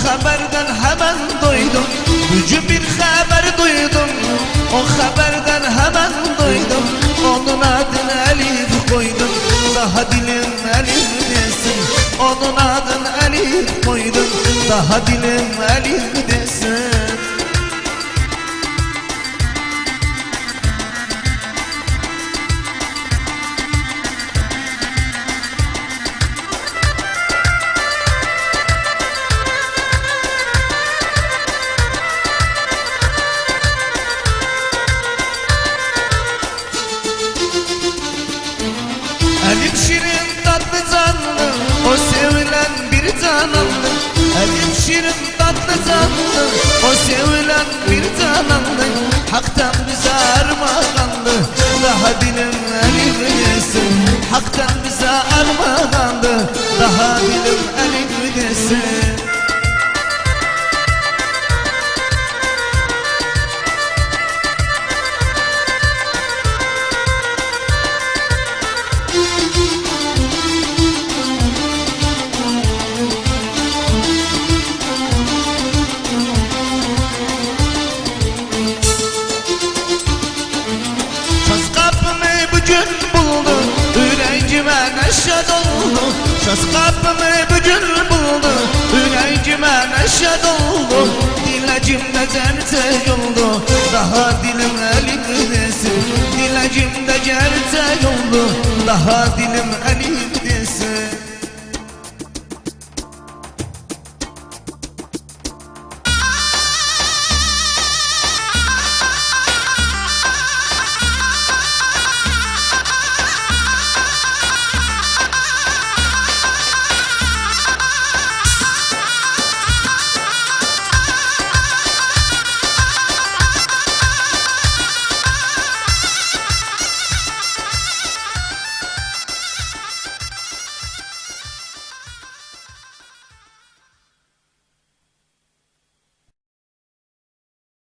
haberden hemen duydum. Gücü bir haber duydum. O haberden hemen duydum. Onun adını Elif koydum. Daha dilim Elif desin. Onun adını Elif koydum. Daha dilim Elif desin. Elif şirin tatlı canlı, o sevilen bir canandı. Elif şirin tatlı canlı, o sevilen bir canandı. Hak'tan bize armağandı, daha dilim Elif desin. Hak'tan bize armağandı, daha dilim Elif desin. Yüreğime neşe doldu, şans kapımı bugün buldu. Yüreğime neşe doldu, dilacımda gerçek oldu. Daha dilim Elif desin, dilacımda gerçek oldu. Daha dilim